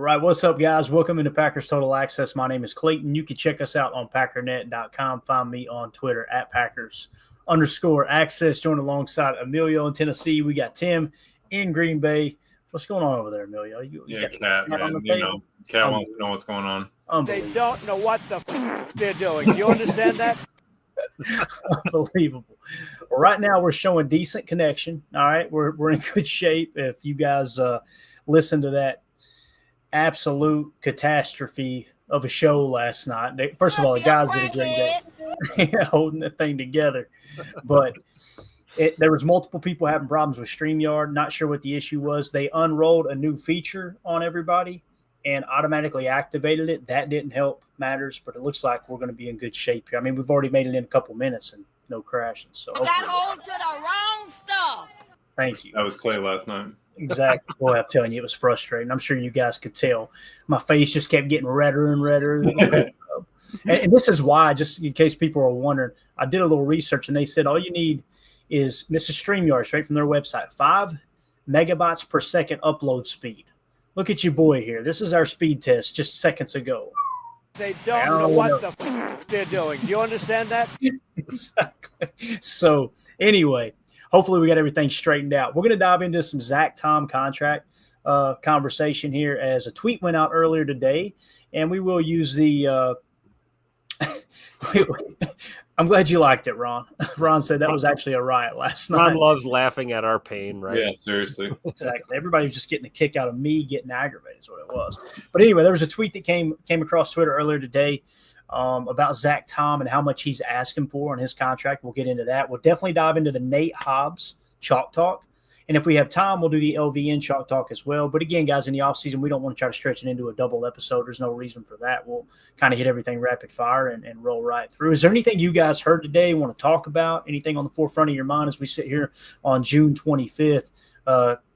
right, what's up, guys? Welcome into Packers Total Access. My name is Clayton. You can check us out on packernet.com. Find me on Twitter at Packers_access. Joined alongside Emilio in Tennessee. We got Tim in Green Bay. What's going on over there, Emilio? You Yeah, got Cat, man. Cat wants to know what's going on. They don't know what the they're doing. Do you understand that? Unbelievable. Well, right now we're showing decent connection. All right, we're in good shape. If you guys listen to that absolute catastrophe of a show last night, first of all, the guys did a great day holding the thing together, but there was multiple people having problems with StreamYard. Not sure what the issue was. They unrolled a new feature on everybody and automatically activated it. That didn't help matters, but it looks like we're going to be in good shape here. I mean, we've already made it in a couple minutes and no crashing. So got hold to the wrong stuff. Thank you. That was Clay last night. Exactly. Boy, I'm telling you, it was frustrating. I'm sure you guys could tell. My face just kept getting redder and redder. And this is why, just in case people are wondering, I did a little research and they said all you need is, this is StreamYard straight from their website, 5 megabytes per second upload speed. Look at you, boy, here. This is our speed test just seconds ago. They don't know what the they're doing. Do you understand that? Exactly. So, anyway, hopefully we got everything straightened out. We're going to dive into some Zack Tom contract conversation here as a tweet went out earlier today, and we will use the I'm glad you liked it, Ron. Ron said that was actually a riot last night. Ron loves laughing at our pain, right? Yeah, seriously. Exactly. Everybody was just getting a kick out of me getting aggravated is what it was. But anyway, there was a tweet that came across Twitter earlier today about Zack Tom and how much he's asking for on his contract. We'll get into that. We'll definitely dive into the Nate Hobbs Chalk Talk. And if we have time, we'll do the LVN Chalk Talk as well. But again, guys, in the offseason, we don't want to try to stretch it into a double episode. There's no reason for that. We'll kind of hit everything rapid fire and roll right through. Is there anything you guys heard today, want to talk about, anything on the forefront of your mind as we sit here on June 25th?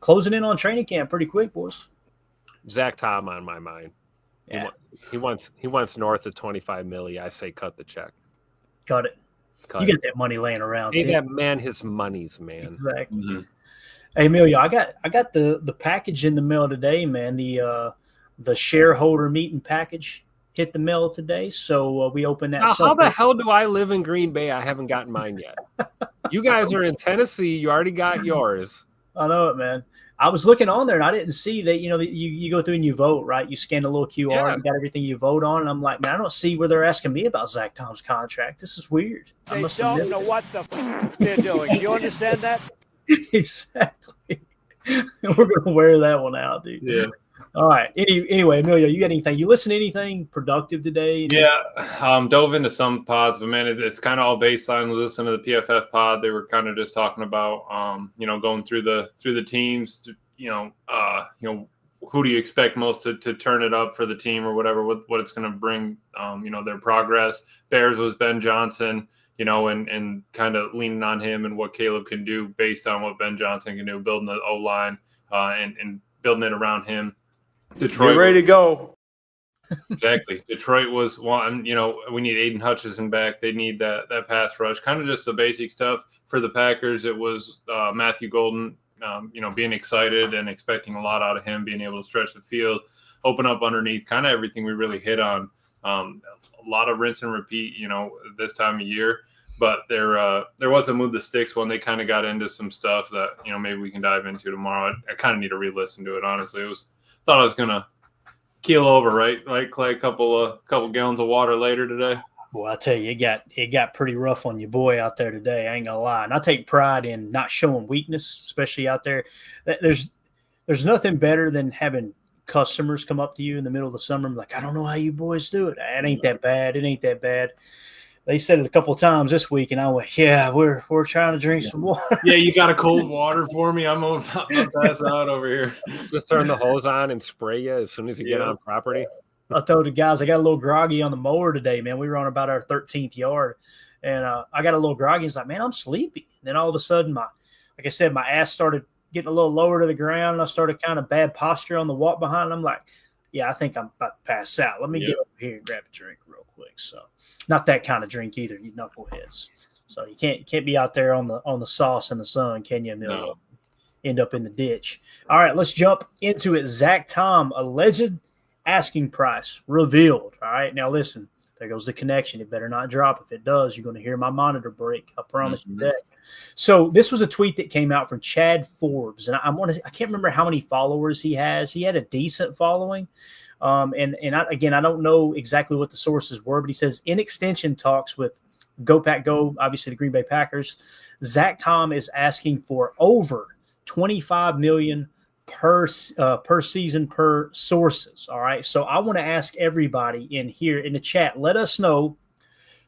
Closing in on training camp pretty quick, boys. Zack Tom on my mind. Yeah. He wants north of $25 million. I say cut the check. Cut it. You get that money laying around. Pay that man his monies, man. Exactly. Mm-hmm. Hey, Emilio, I got the package in the mail today, man. The shareholder meeting package hit the mail today, so we opened that. Now, how the hell do I live in Green Bay? I haven't gotten mine yet. You guys are in Tennessee. You already got yours. I know it, man. I was looking on there, and I didn't see that, you go through and you vote, right? You scan a little QR and got everything you vote on, and I'm like, man, I don't see where they're asking me about Zack Tom's contract. This is weird. They don't know what the they're doing. Do you understand that? Exactly. We're going to wear that one out, dude. Yeah. All right. Anyway, Emilio, you got anything? You listen to anything productive today? Yeah. Dove into some pods, but man, it's kind of all baseline. Listen to the PFF pod. They were kind of just talking about, going through the teams. Who do you expect most to turn it up for the team or whatever? What it's going to bring? Their progress. Bears was Ben Johnson. And kind of leaning on him and what Caleb can do based on what Ben Johnson can do, building the O-line and building it around him. Detroit, you're ready to go. Exactly. Detroit was one. We need Aiden Hutchinson back. They need that pass rush. Kind of just the basic stuff for the Packers. It was Matthew Golden, being excited and expecting a lot out of him, being able to stretch the field, open up underneath, kind of everything we really hit on. A lot of rinse and repeat, this time of year. But there was a move the sticks when they kind of got into some stuff that maybe we can dive into tomorrow. I kind of need to re-listen to it. Honestly, thought I was gonna keel over, right? Like Clay, a couple gallons of water later today. Well, I tell you, it got pretty rough on your boy out there today. I ain't gonna lie, and I take pride in not showing weakness, especially out there. There's nothing better than having customers come up to you in the middle of the summer and be like, I don't know how you boys do it. It ain't that bad. It ain't that bad. They said it a couple of times this week, and I went, yeah, we're trying to drink some water. Yeah, you got a cold water for me? I'm going to pass out over here. Just turn the hose on and spray you as soon as you get on property. I told the guys I got a little groggy on the mower today, man. We were on about our 13th yard, and I got a little groggy. He's like, man, I'm sleepy. Then all of a sudden, my ass started getting a little lower to the ground, and I started kind of bad posture on the walk behind. I'm like, yeah, I think I'm about to pass out. Let me get over here and grab a drink real quick. So, not that kind of drink either, you knuckleheads. So you can't be out there on the sauce in the sun, can you, Emilio? No. End up in the ditch. All right, let's jump into it. Zack Tom, alleged asking price revealed. All right, now listen. There goes the connection. It better not drop. If it does, you're going to hear my monitor break. I promise you that. So this was a tweet that came out from Chad Forbes, and I can't remember how many followers he has. He had a decent following, I don't know exactly what the sources were, but he says in extension talks with Go Pack Go, obviously the Green Bay Packers. Zack Tom is asking for over $25 million per season per sources. All right. So I want to ask everybody in here in the chat, let us know.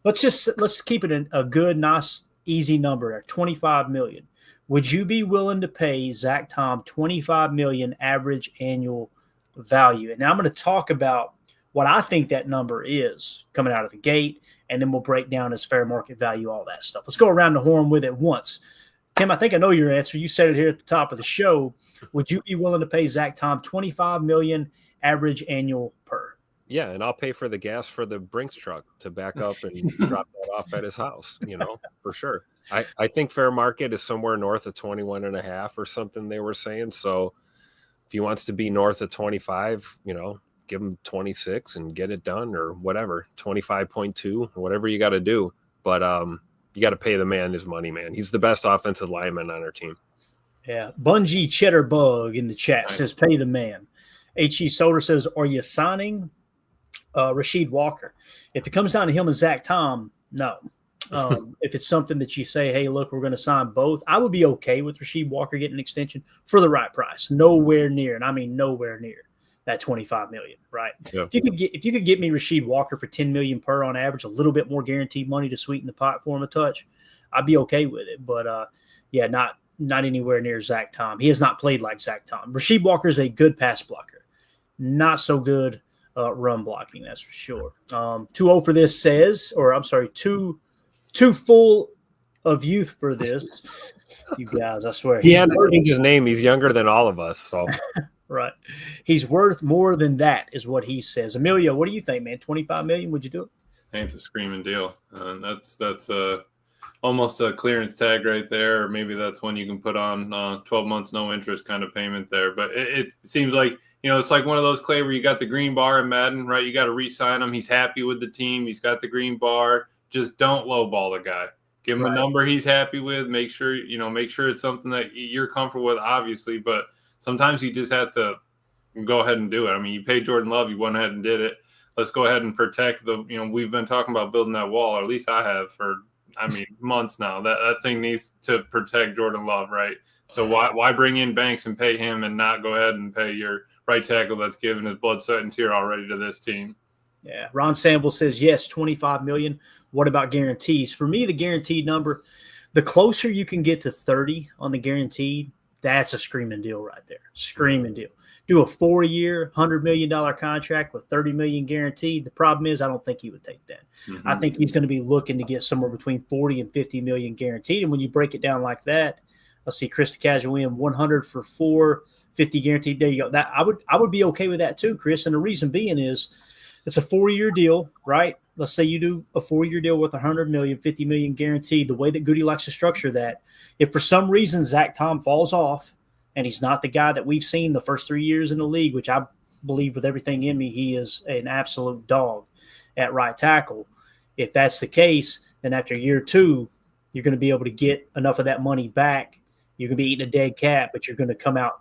Let's keep it a good, nice, easy number at $25 million. Would you be willing to pay Zack Tom $25 million average annual value? And now I'm going to talk about what I think that number is coming out of the gate, and then we'll break down his fair market value, all that stuff. Let's go around the horn with it once. Tim, I think I know your answer. You said it here at the top of the show. Would you be willing to pay Zack Tom $25 million average annual per? Yeah, and I'll pay for the gas for the Brinks truck to back up and drop that off at his house, for sure. I think fair market is somewhere north of 21.5 or something they were saying. So if he wants to be north of 25, give him 26 and get it done, or whatever, 25.2 or whatever you got to do. But you got to pay the man his money, man. He's the best offensive lineman on our team. Yeah. Bungie Cheddar Bug in the chat says, pay the man. H.E. Soder says, are you signing Rasheed Walker? If it comes down to him and Zack Tom, no. If it's something that you say, hey, look, we're going to sign both, I would be okay with Rasheed Walker getting an extension for the right price. Nowhere near, and I mean nowhere near that $25 million, right? Yeah. If you could get me Rasheed Walker for $10 million per on average, a little bit more guaranteed money to sweeten the pot for him a touch, I'd be okay with it. But not anywhere near Zack Tom. He has not played like Zack Tom. Rasheed Walker is a good pass blocker, not so good run blocking, that's for sure. 2-0 for this says, or I'm sorry, too full of youth for this. You guys, I swear. He hadn't changed his name. He's younger than all of us. So right. He's worth more than that is what he says. Emilio, what do you think, man? $25 million, would you do it? I think it's a screaming deal. That's almost a clearance tag right there, or maybe that's one you can put on 12 months no interest kind of payment there. But it seems like, it's like one of those, Clay, where you got the green bar in Madden, right? You got to re-sign him. He's happy with the team. He's got the green bar. Just don't lowball the guy. Give him a number he's happy with. Make sure it's something that you're comfortable with, obviously. But sometimes you just have to go ahead and do it. I mean, you paid Jordan Love. You went ahead and did it. Let's go ahead and protect we've been talking about building that wall, or at least I have for months now. That thing needs to protect Jordan Love, right? So why bring in Banks and pay him and not go ahead and pay your right tackle that's given his blood, sweat, and tear already to this team? Yeah. Ron Sanville says, yes, $25 million. What about guarantees? For me, the guaranteed number, the closer you can get to 30 on the guaranteed, that's a screaming deal right there. Screaming deal. Do a 4-year, $100 million contract with $30 million guaranteed. The problem is I don't think he would take that. Mm-hmm. I think he's going to be looking to get somewhere between 40 and 50 million guaranteed. And when you break it down like that, let's see, Chris the Casual in 100 for 4, 50 guaranteed. There you go. That I would be okay with that too, Chris. And the reason being is it's a 4-year deal, right? Let's say you do a 4-year deal with $100 million, $50 million guaranteed. The way that Goody likes to structure that, if for some reason Zack Tom falls off and he's not the guy that we've seen the first 3 years in the league, which I believe with everything in me, he is an absolute dog at right tackle. If that's the case, then after year 2, you're going to be able to get enough of that money back. You're going to be eating a dead cat, but you're going to come out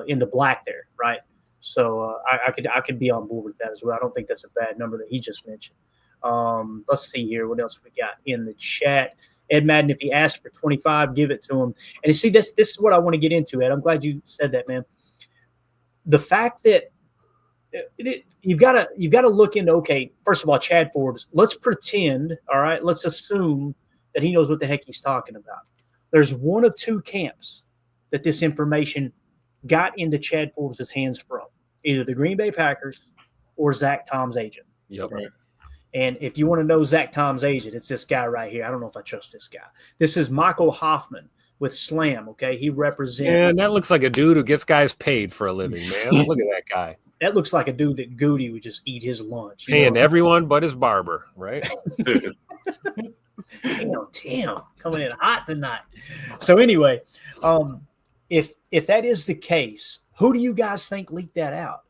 in the black there, right? So I could be on board with that as well. I don't think that's a bad number that he just mentioned. Let's see here. What else we got in the chat? Ed Madden, if he asked for 25, give it to him. And you see, this is what I want to get into, Ed. I'm glad you said that, man. The fact that you've got to look into, okay, first of all, Chad Forbes, let's pretend, all right, let's assume that he knows what the heck he's talking about. There's one of two camps that this information got into Chad Forbes' hands from, either the Green Bay Packers or Zack Tom's agent. Yep. Right? And if you want to know Zack Tom's agent, it's this guy right here. I don't know if I trust this guy. This is Michael Hoffman with Slam, okay? He represents – and that looks like a dude who gets guys paid for a living, man. Look at that guy. That looks like a dude that Goody would just eat his lunch. Paying everyone but his barber, right? Damn, coming in hot tonight. So anyway, if that is the case, who do you guys think leaked that out?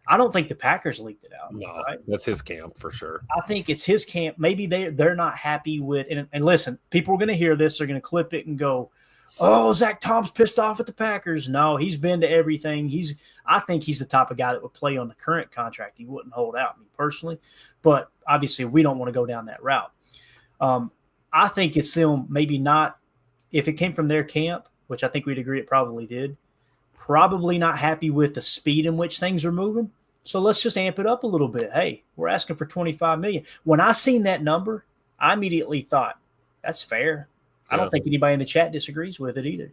I don't think the Packers leaked it out. No, right? That's his camp for sure. I think it's his camp. Maybe they're not happy with – and listen, people are going to hear this. They're going to clip it and go, oh, Zack Tom's pissed off at the Packers. No, he's been to everything. I think he's the type of guy that would play on the current contract. He wouldn't hold out, me personally. But obviously we don't want to go down that route. I think it's them maybe not – if it came from their camp, which I think we'd agree it probably did, probably not happy with the speed in which things are moving. So let's just amp it up a little bit. Hey, we're asking for $25 million. When I seen that number, I immediately thought, that's fair. I don't think anybody in the chat disagrees with it either,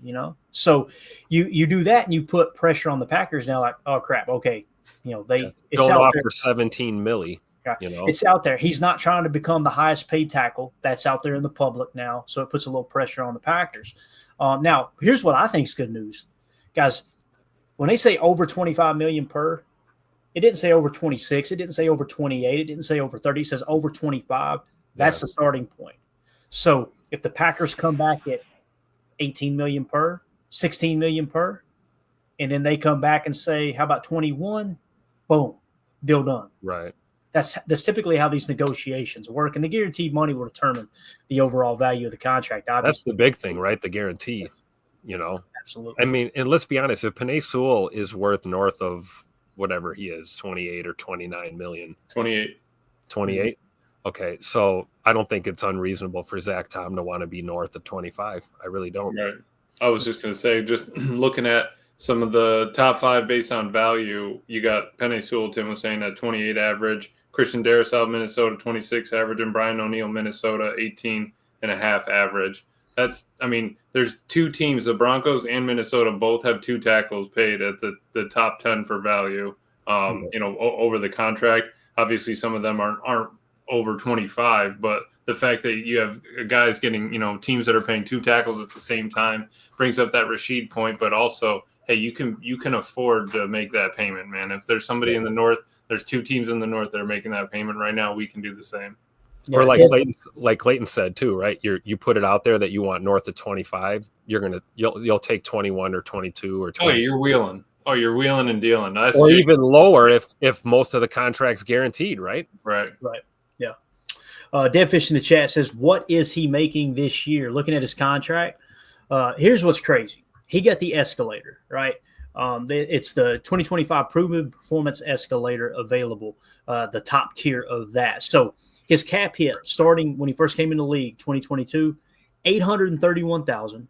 So you do that and you put pressure on the Packers now, like, oh crap, okay, it's don't out offer there. 17 milli. It's out there. He's not trying to become the highest paid tackle. That's out there in the public now, so it puts a little pressure on the Packers. Now, here's what I think is good news, guys. When they say over 25 million per, it didn't say over 26. It didn't say over 28. It didn't say over 30. It says over 25. That's the starting point. So if the Packers come back at 18 million per, 16 million per, and then they come back and say, how about 21? Boom, deal done. Right. That's typically how these negotiations work, and the guaranteed money will determine the overall value of the contract. Obviously. That's the big thing, right? The guarantee, Absolutely. I mean, and let's be honest, if Penei Sewell is worth north of whatever he is, 28 or 29 million. 28. 28? Okay, so I don't think it's unreasonable for Zack Tom to want to be north of 25. I really don't. Right. I was just going to say, just looking at some of the top five based on value, you got Penei Sewell, Tim was saying, at 28 average, Christian Darrisaw, Minnesota, 26 average, and Brian O'Neill, Minnesota, 18.5 average. There's two teams, the Broncos and Minnesota, both have two tackles paid at the top 10 for value, over the contract. Obviously, some of them aren't over 25, but the fact that you have guys getting, teams that are paying two tackles at the same time brings up that Rashid point, but also, hey, you can afford to make that payment, man. If there's somebody in the North, there's two teams in the North that are making that payment right now, we can do the same. Yeah, or like Clayton said too, right? You put it out there that you want north of 25, you'll take 21 or 22 or 20. Oh, you're wheeling and dealing. That's or even lower if most of the contract's guaranteed, right? Right. Yeah. Deadfish in the chat says, what is he making this year? Looking at his contract, here's what's crazy. He got the escalator, right? It's the 2025 proven performance escalator available, the top tier of that. So his cap hit starting when he first came in the league, 2022, $831,000,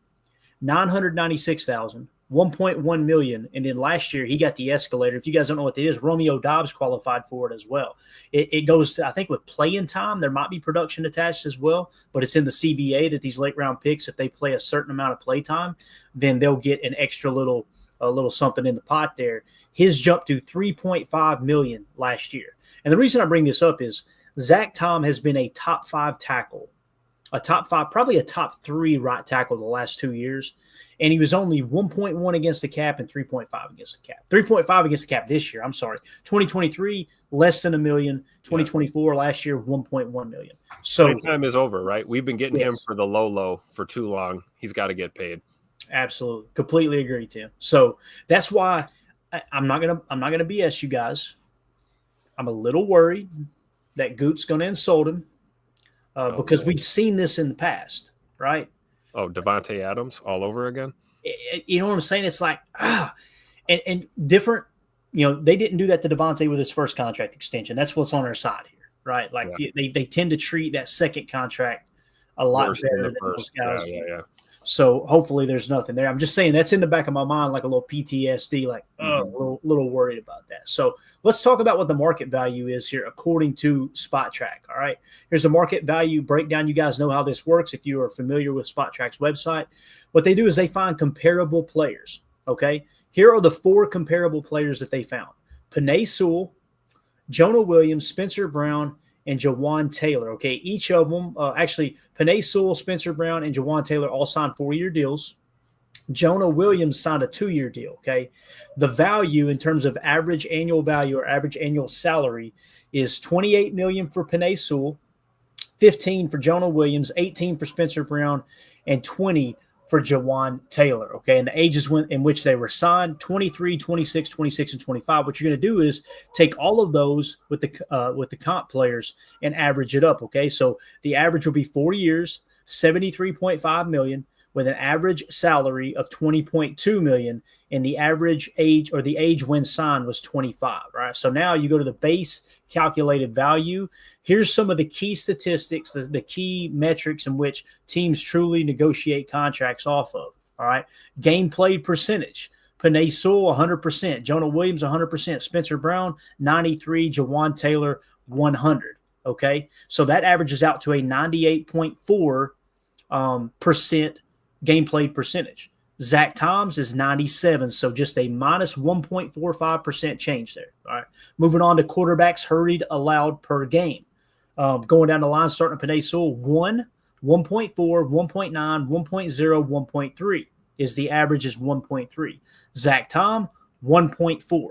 $996,000, $1.1 million, and then last year he got the escalator. If you guys don't know what that is, Romeo Dobbs qualified for it as well. It goes, I think, with playing time. There might be production attached as well, but it's in the CBA that these late round picks, if they play a certain amount of play time, then they'll get an extra little something in the pot there. His jumped to $3.5 million last year, and the reason I bring this up is Zack Tom has been a top 5 tackle, a top 5, probably a top 3 right tackle the last 2 years. And he was only 1.1 against the cap and 3.5 against the cap. 3.5 against the cap this year. I'm sorry. 2023, less than $1 million. 2024, last year, 1.1 million. So time is over, right? We've been getting him for the low for too long. He's got to get paid. Absolutely. Completely agree, Tim. So that's why I'm not gonna BS you guys. I'm a little worried that Goot's going to insult him because we've seen this in the past, right? Oh, Devontae Adams all over again? You know what I'm saying? It's like, and different, they didn't do that to Devontae with his first contract extension. That's what's on our side here, right? Like they tend to treat that second contract a lot worse better than than those guys. Yeah. So hopefully there's nothing there. I'm just saying that's in the back of my mind, like a little PTSD, like, a little worried about that. So let's talk about what the market value is here according to Spot Track. All right. Here's a market value breakdown. You guys know how this works if you are familiar with Spot Track's website. What they do is they find comparable players. Okay. Here are the 4 comparable players that they found: Penei Sewell, Jonah Williams, Spencer Brown, and Jawan Taylor. Okay, each of them, actually, Penei Sewell, Spencer Brown, and Jawan Taylor all signed 4-year deals. Jonah Williams signed a 2-year deal. Okay, the value in terms of average annual value or average annual salary is $28 million for Penei Sewell, $15 for Jonah Williams, $18 for Spencer Brown, and $20 for Jawan Taylor, okay? And the ages in which they were signed, 23, 26, 26, and 25. What you're going to do is take all of those with the comp players and average it up, okay? So the average will be 4 years, $73.5 million, with an average salary of $20.2 million, and the average age, or the age when signed, was 25, right? So now you go to the base calculated value. Here's some of the key statistics, the key metrics in which teams truly negotiate contracts off of, all right? Game played percentage. Panay Sewell, 100%. Jonah Williams, 100%. Spencer Brown, 93. Jawan Taylor, 100, okay? So that averages out to a 98.4 percent game played percentage. Zack Tom's is 97, so just a minus 1.45% change there. All right. Moving on to quarterbacks hurried allowed per game. Going down the line, starting at Panay Sewell, 1, 1.4, 1.9, 1.0, 1.3 is the average is 1.3. Zack Tom, 1.4.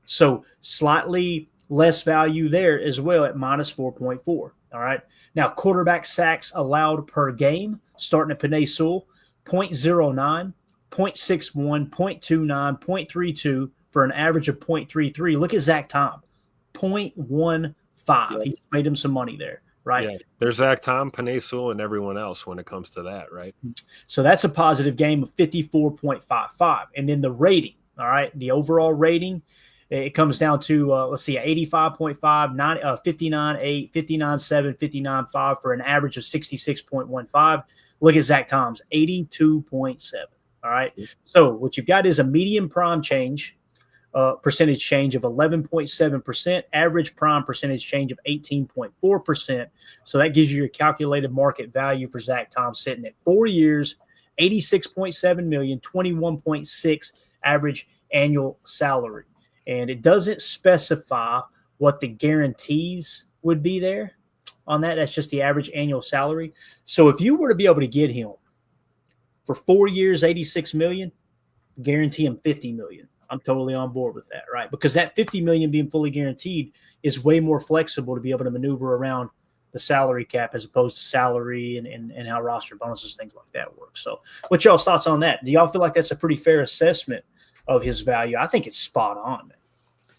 So slightly less value there as well at minus 4.4. All right. Now, quarterback sacks allowed per game, starting at Panay Sewell, 0.09, 0.61, 0.29, 0.32 for an average of 0.33. Look at Zack Tom, 0.15. Yeah. He made him some money there, right? Yeah, there's Zack Tom, Panay Sewell, and everyone else when it comes to that, right? So that's a positive game of 54.55. And then the rating, all right, the overall rating, it comes down to, let's see, 85.5, 59.8, 59.7, 59.5 for an average of 66.15. Look at Zack Tom's 82.7. All right. So what you've got is a median prime change, percentage change of 11.7%, average prime percentage change of 18.4%. So that gives you your calculated market value for Zack Tom sitting at 4 years, $86.7 million, 21.6 average annual salary. And it doesn't specify what the guarantees would be there on that. That's just the average annual salary. So if you were to be able to get him for 4 years, $86 million, guarantee him $50 million. I'm totally on board with that, right? Because that $50 million being fully guaranteed is way more flexible to be able to maneuver around the salary cap as opposed to salary and how roster bonuses, things like that work. So what's y'all's thoughts on that? Do y'all feel like that's a pretty fair assessment of his value? I think it's spot on, man.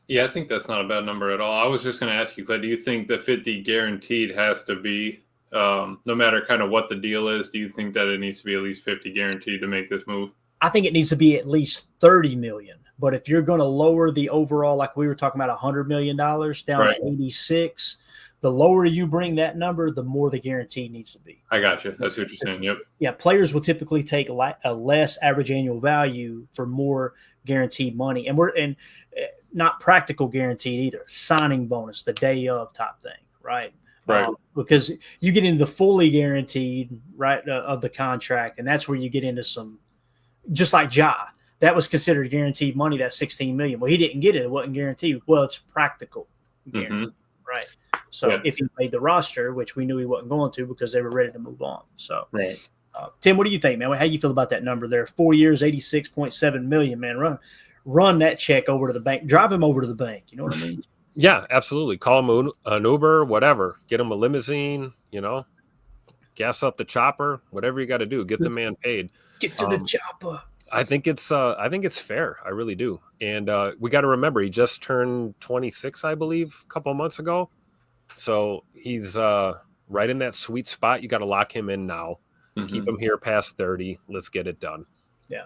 Yeah, I think that's not a bad number at all. I was just going to ask you, Clay, do you think the 50 guaranteed has to be, no matter kind of what the deal is, do you think that it needs to be at least 50 guaranteed to make this move? I think it needs to be at least $30 million. But if you're going to lower the overall, like we were talking about, $100 million down right to 86, the lower you bring that number, the more the guarantee needs to be. I got you. That's what you're saying. Yep. Yeah, players will typically take a less average annual value for more guaranteed money, and not practical guaranteed either. Signing bonus, the day of type thing, right? Right. Because you get into the fully guaranteed, right, of the contract, and that's where you get into some, just like Ja. That was considered guaranteed money, that $16 million. Well, he didn't get it. It wasn't guaranteed. Well, it's practical guaranteed, right? So if he made the roster, which we knew he wasn't going to because they were ready to move on. So, right. Tim, what do you think, man? How do you feel about that number there? 4 years, $86.7 million, man. Run that check over to the bank. Drive him over to the bank. You know what I mean? Yeah, absolutely. Call him an Uber, whatever. Get him a limousine, gas up the chopper, whatever you got to do. Get the man paid. Get to the chopper. I think it's fair. I really do. And we got to remember, he just turned 26, I believe, a couple of months ago. So he's right in that sweet spot. You got to lock him in now. Mm-hmm. Keep him here past 30. Let's get it done. Yeah.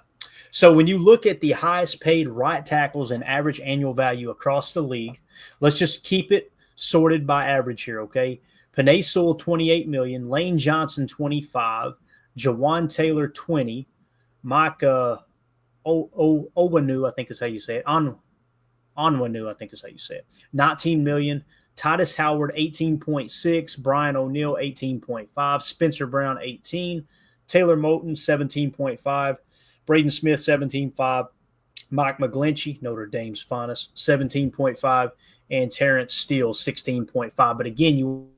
So when you look at the highest paid right tackles and average annual value across the league, let's just keep it sorted by average here, okay? Panay Sewell, $28 million. Lane Johnson, $25. Jawan Taylor, $20. Mike Onwenu, I think is how you say it. Onwenu, I think is how you say it. $19 million. Titus Howard, 18.6. Brian O'Neill, 18.5. Spencer Brown, 18. Taylor Moton, 17.5. Braden Smith, 17.5. Mike McGlinchey, Notre Dame's finest, 17.5. And Terrence Steele, 16.5. But again, you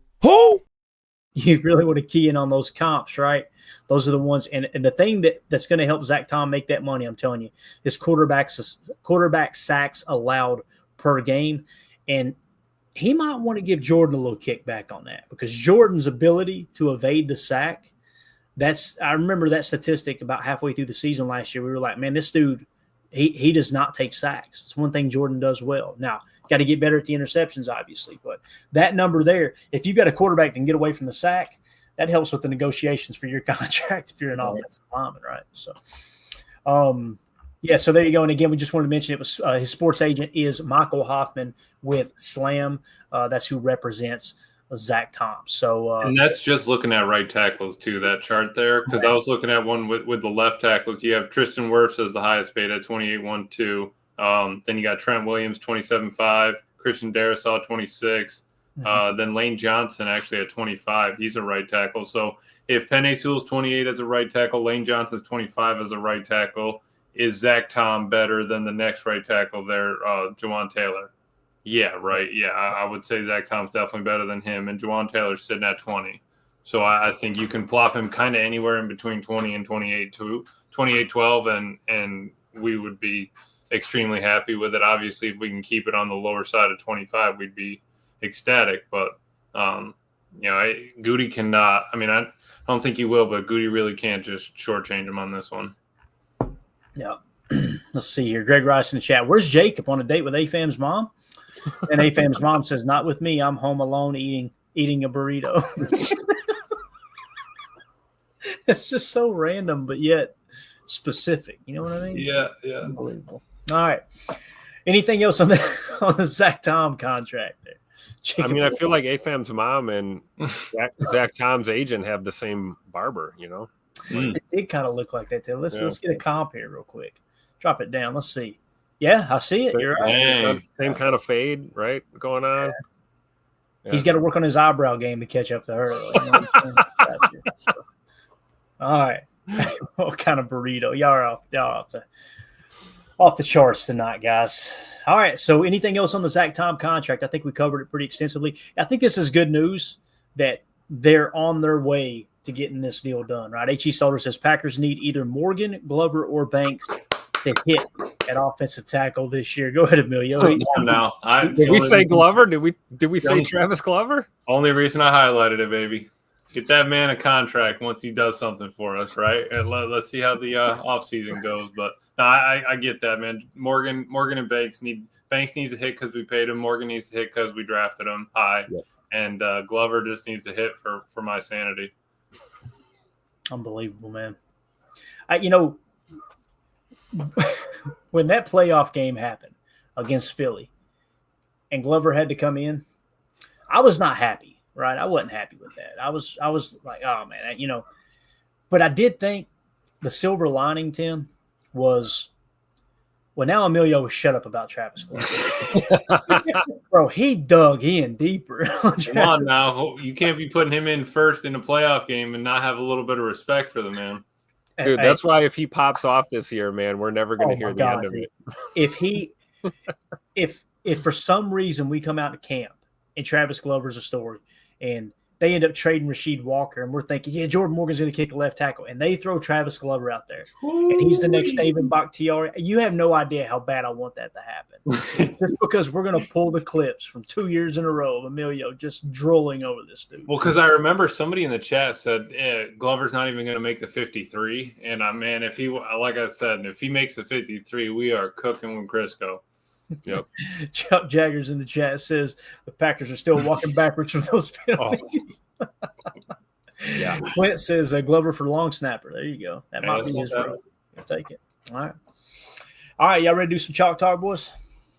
really want to key in on those comps, right? Those are the ones. And the thing that's going to help Zack Tom make that money, I'm telling you, is quarterback sacks allowed per game. And he might want to give Jordan a little kickback on that, because Jordan's ability to evade the sack I remember that statistic about halfway through the season last year. We were like, man, this dude, he does not take sacks. It's one thing Jordan does well. Now, got to get better at the interceptions, obviously. But that number there, if you've got a quarterback that can get away from the sack, that helps with the negotiations for your contract if you're an offensive lineman, right? So, so there you go. And again, we just wanted to mention it was his sports agent is Michael Hoffman with Slam. That's who represents Zack Tom. So, and that's just looking at right tackles too. That chart there, because I was looking at one with the left tackles. You have Tristan Wirfs as the highest paid at 28.12. Then you got Trent Williams 27.5, Christian Darrisaw 26. Then Lane Johnson actually at 25. He's a right tackle. So if Penei Sewell's 28 as a right tackle, Lane Johnson's 25 as a right tackle, is Zack Tom better than the next right tackle there, Jawan Taylor? Yeah, right. Yeah, I would say Zack Tom's definitely better than him, and Jawan Taylor's sitting at 20. So I think you can plop him kind of anywhere in between 20 and 28.12, and we would be extremely happy with it. Obviously, if we can keep it on the lower side of 25, we'd be ecstatic. But Goody cannot. I mean, I don't think he will, but Goody really can't just shortchange him on this one. Yeah. Let's see here. Greg Rice in the chat. Where's Jacob on a date with AFAM's mom? And AFAM's mom says, not with me. I'm home alone eating a burrito. It's just so random, but yet specific. You know what I mean? Yeah. Unbelievable. All right. Anything else on the Zack Tom contract there? I mean, I feel like AFAM's mom and Zack Tom's agent have the same barber, you know? It did kind of look like that, too. Let's get a comp here real quick. Drop it down. Let's see. Yeah, I see it. You're right. Same kind of fade, right, going on. Yeah. Yeah. He's got to work on his eyebrow game to catch up to her. All right. What kind of burrito? Y'all are off the charts tonight, guys. All right. So anything else on the Zack Tom contract? I think we covered it pretty extensively. I think this is good news that they're on their way to getting this deal done, right? H.E. Solder says Packers need either Morgan, Glover, or Banks to hit at offensive tackle this year. Go ahead, Emilio. No, did we say Glover? Did we say Travis Glover? Only reason I highlighted it, baby. Get that man a contract once he does something for us, right? And let's see how the offseason goes. But no, I get that, man. Morgan and Banks needs to hit because we paid him. Morgan needs to hit because we drafted him high. Yep. And Glover just needs to hit for my sanity. Unbelievable, man. When that playoff game happened against Philly and Glover had to come in, I was not happy, right? I wasn't happy with that. I was like, oh, man, But I did think the silver lining, Tim, was now Emilio was shut up about Travis Glover. Bro, he dug in deeper. Come on now. You can't be putting him in first in a playoff game and not have a little bit of respect for the man. Dude, that's why if he pops off this year, man, we're never going to hear the end of it. If for some reason we come out to camp and Travis Glover's a story and they end up trading Rasheed Walker and we're thinking, yeah, Jordan Morgan's going to kick the left tackle, and they throw Travis Glover out there and he's the next David Bakhtiari, you have no idea how bad I want that to happen. Just because we're going to pull the clips from 2 years in a row of Emilio just drooling over this dude. Well, because I remember somebody in the chat said Glover's not even going to make the 53. And man, if he makes the 53, we are cooking with Crisco. Yep. Chuck Jaggers in the chat says the Packers are still walking backwards from those penalties. Oh. Yeah. Clint says Glover for long snapper. There you go. That might be his role. I'll take it. All right. Y'all ready to do some chalk talk, boys?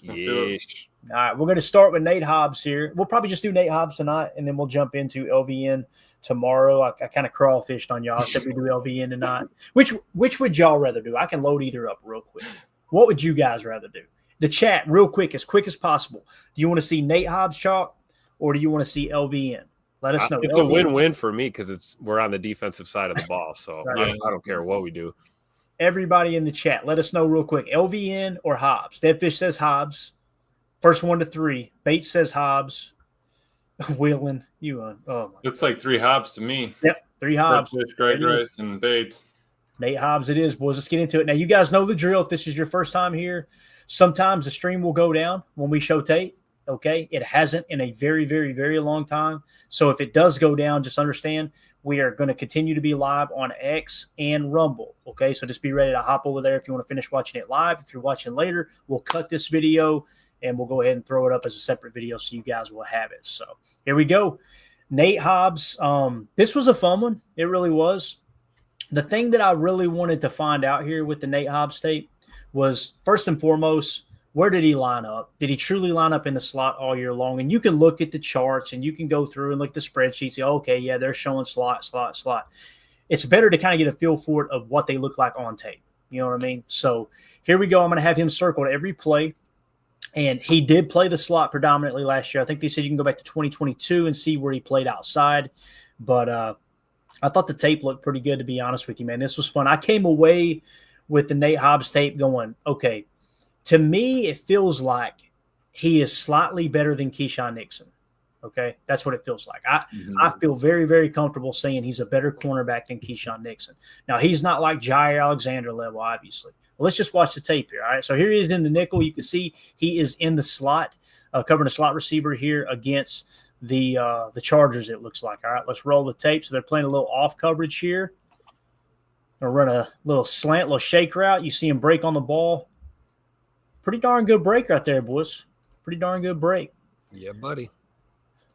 Let's do it. All right. We're going to start with Nate Hobbs here. We'll probably just do Nate Hobbs tonight, and then we'll jump into LVN tomorrow. I kind of crawfished on y'all. I said we do LVN tonight. Which would y'all rather do? I can load either up real quick. What would you guys rather do? The chat, real quick as possible. Do you want to see Nate Hobbs chalk, or do you want to see LVN? Let us know. It's LVN. A win-win for me because we're on the defensive side of the ball, so right. I don't care what we do. Everybody in the chat, let us know real quick. LVN or Hobbs? Deadfish says Hobbs. First 1 to 3. Bates says Hobbs. Wheeling, you on? Oh, it's like 3 Hobbs to me. Yep, 3 Hobbs. Deadfish, Greg Rice, and Bates. Nate Hobbs, it is, boys. Let's get into it. Now, you guys know the drill. If this is your first time here, sometimes the stream will go down when we show tape. Okay, it hasn't in a very, very, very long time. So if it does go down, just understand we are going to continue to be live on X and Rumble. Okay, so just be ready to hop over there if you want to finish watching it live. If you're watching later, we'll cut this video and we'll go ahead and throw it up as a separate video so you guys will have it. So here we go. Nate Hobbs. This was a fun one. It really was. The thing that I really wanted to find out here with the Nate Hobbs tape was, first and foremost, where did he line up? Did he truly line up in the slot all year long? And you can look at the charts and you can go through and look at the spreadsheets. Say, okay, yeah, they're showing slot. It's better to kind of get a feel for it of what they look like on tape. You know what I mean? So here we go. I'm going to have him circled every play. And he did play the slot predominantly last year. I think they said you can go back to 2022 and see where he played outside. But I thought the tape looked pretty good, to be honest with you, man. This was fun. I came away with the Nate Hobbs tape going, okay, to me, it feels like he is slightly better than Keyshawn Nixon. Okay, that's what it feels like. I feel very, very comfortable saying he's a better cornerback than Keyshawn Nixon. Now, he's not like Jair Alexander level, obviously. Well, let's just watch the tape here. All right, so here he is in the nickel. You can see he is in the slot, covering a slot receiver here against the Chargers, it looks like. All right, let's roll the tape. So they're playing a little off coverage here. Gonna run a little slant, little shake route. You see him break on the ball. Pretty darn good break right there, boys. Pretty darn good break. Yeah, buddy.